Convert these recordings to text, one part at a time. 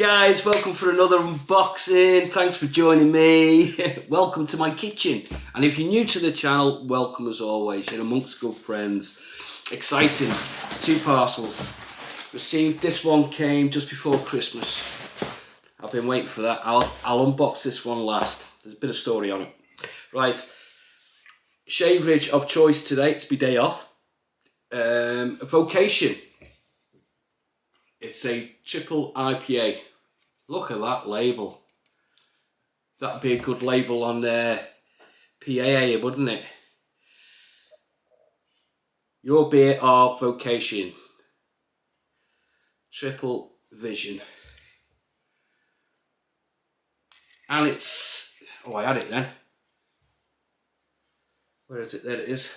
guys, welcome for another unboxing. Thanks for joining me. Welcome to my kitchen. And if you're new to the channel, welcome as always. You're amongst good friends. Exciting. 2 parcels. Received, this one came just before Christmas. I've been waiting for that. I'll unbox this one last. There's a bit of story on it. Right. Shaverage of choice today. It's my day off. Vocation. It's a triple IPA. Look at that label. That'd be a good label on PAA, wouldn't it? Your beer of vocation. Triple vision. And it's... Oh, I had it then. Where is it? There it is.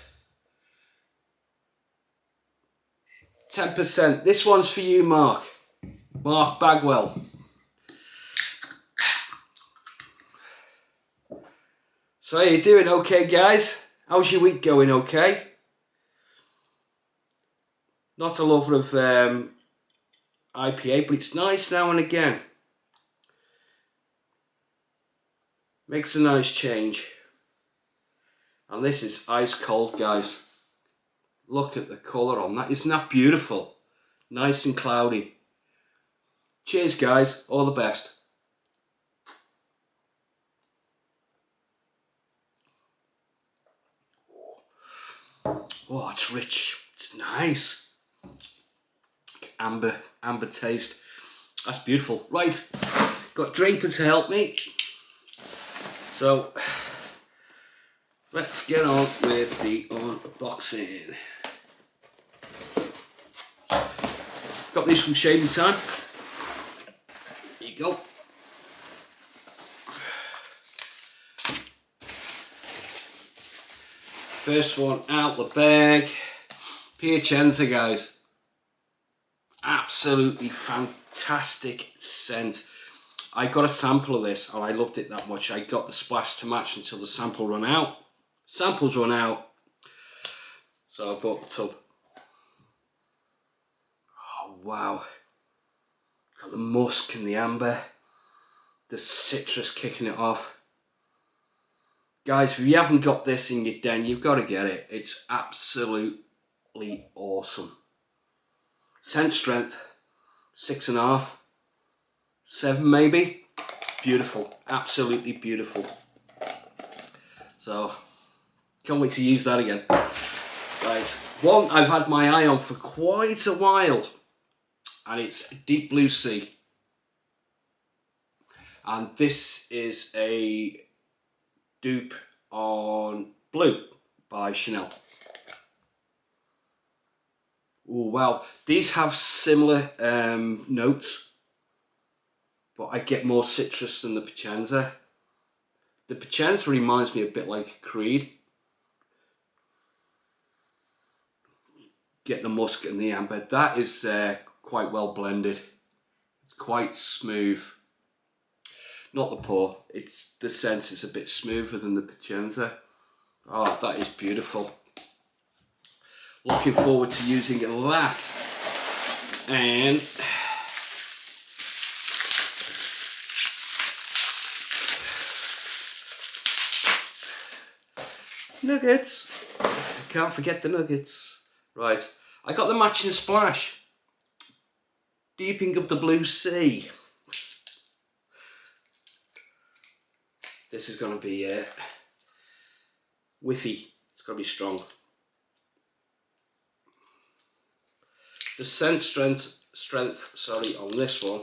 10%. This one's for you, Mark. Mark Bagwell. So how you doing? Okay, guys? How's your week going? Okay? Not a lover of IPA, but it's nice now and again. Makes a nice change. And this is ice cold, guys. Look at the colour on that. Isn't that beautiful? Nice and cloudy. Cheers, guys. All the best. Oh, it's rich. It's nice. Amber taste. That's beautiful. Right. Got Draper to help me. So, let's get on with the unboxing. Got these from Shaving Time. There you go. First one out the bag. Piacenza, guys. Absolutely fantastic scent. I got a sample of this and I loved it that much. I got the splash to match until the sample run out. Samples run out. So I bought the tub. Oh wow. Got the musk and the amber. The citrus kicking it off. Guys, if you haven't got this in your den, you've got to get it. It's absolutely awesome. Scent strength, 6.5, 7 maybe. Beautiful, absolutely beautiful. So, can't wait to use that again. Right, one I've had my eye on for quite a while, and it's Deep Blue Sea. And this is a dupe on Blue by Chanel. Oh wow, these have similar notes, but I get more citrus than the Piacenza. The Piacenza reminds me a bit like Creed. Get the musk and the amber. That is quite well blended. It's quite smooth. Not the pour. It's the scent is a bit smoother than the Piacenza. Oh, that is beautiful. Looking forward to using that. And nuggets. Can't forget the nuggets. Right, I got the matching splash. Deeping of the Blue Sea. This is going to be whiffy. It's going to be strong. The scent strength, sorry, on this one,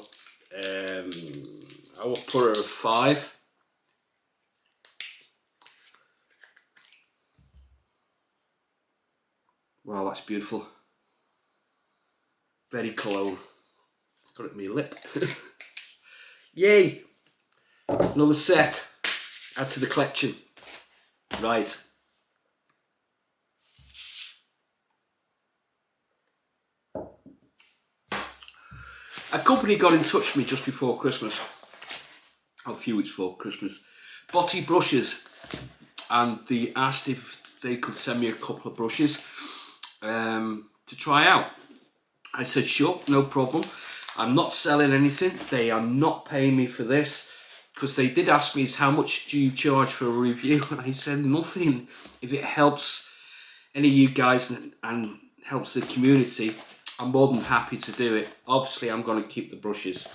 I will put her at 5. Wow, that's beautiful. Very cologne. Got it in my lip. Yay! Another set. Add to the collection. Right. A company got in touch with me just before Christmas, a few weeks before Christmas. BOTI brushes, and they asked if they could send me a couple of brushes to try out. I said sure, no problem. I'm not selling anything. They are not paying me for this, because they did ask me, how much do you charge for a review? And I said nothing. If it helps any of you guys and helps the community, I'm more than happy to do it. Obviously, I'm going to keep the brushes,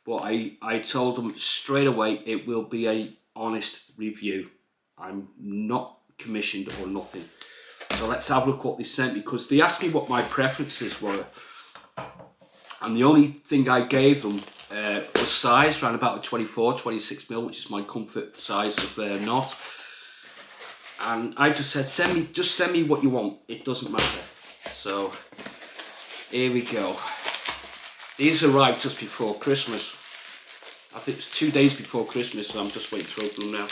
but I told them straight away it will be a honest review. I'm not commissioned or nothing. So let's have a look what they sent me, because they asked me what my preferences were, and the only thing I gave them was size, around about a 24, 26 mil, which is my comfort size of knot. And I just said, just send me what you want. It doesn't matter. So here we go. These arrived just before Christmas. I think it was 2 days before Christmas, so I'm just waiting to open them now.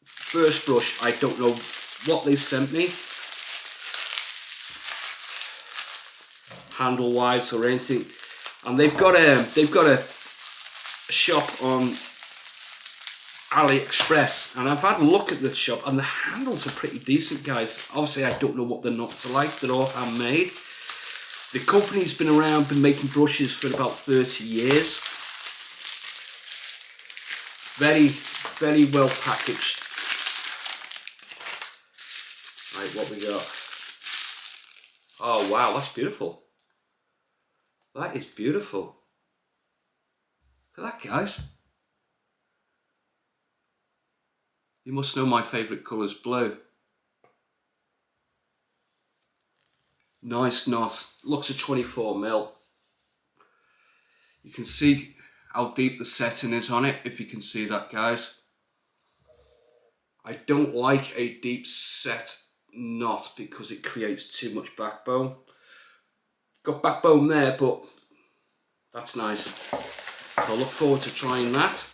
First brush, I don't know what they've sent me, handle wise or anything. And they've got a shop on AliExpress, and I've had a look at the shop, and the handles are pretty decent, guys. Obviously, I don't know what the knots are like. They're all handmade. The company's been around, been making brushes for about 30 years. Very, very well packaged. Right, what we got? Oh wow, that's beautiful. That is beautiful. Look at that, guys. You must know my favourite colour's blue. Nice knot. Looks a 24 mil. You can see how deep the setting is on it, if you can see that, guys. I don't like a deep set knot because it creates too much backbone. Got backbone there, but that's nice. I look forward to trying that.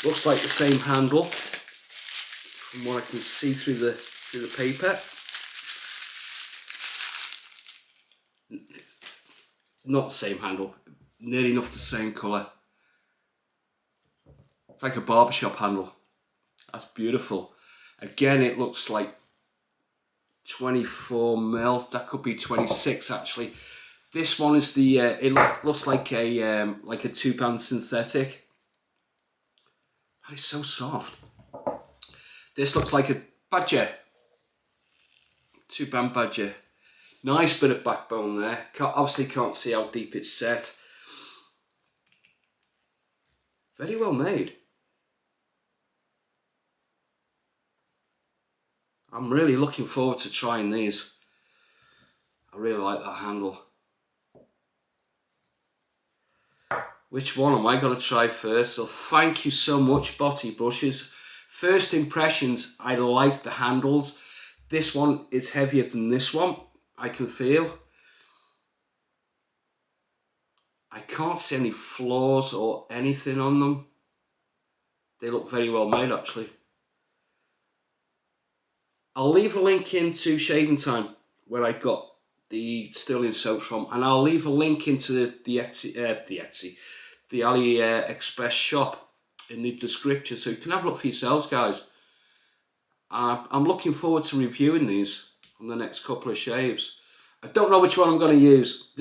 Looks like the same handle from what I can see through the paper. Not the same handle, nearly enough the same colour. It's like a barbershop handle. That's beautiful. Again, it looks like 24 mil. That could be 26 actually. This one is the. It looks like a 2-band synthetic. That is so soft. This looks like a badger. 2-band badger. Nice bit of backbone there. Obviously can't see how deep it's set. Very well made. I'm really looking forward to trying these. I really like that handle. Which one am I going to try first? So thank you so much, BOTI brushes. First impressions, I like the handles. This one is heavier than this one, I can feel. I can't see any flaws or anything on them. They look very well made actually. I'll leave a link into Shaving Time where I got the Sterling soaps from, and I'll leave a link into the AliExpress shop in the description, so you can have a look for yourselves, guys. I'm looking forward to reviewing these on the next couple of shaves. I don't know which one I'm going to use.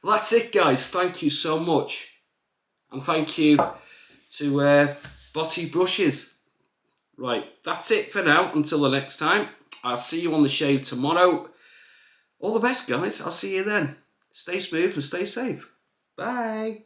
Well, that's it, guys. Thank you so much, and thank you to BOTI brushes. Right, that's it for now. Until the next time, I'll see you on the shave tomorrow. All the best, guys. I'll see you then. Stay smooth and stay safe. Bye.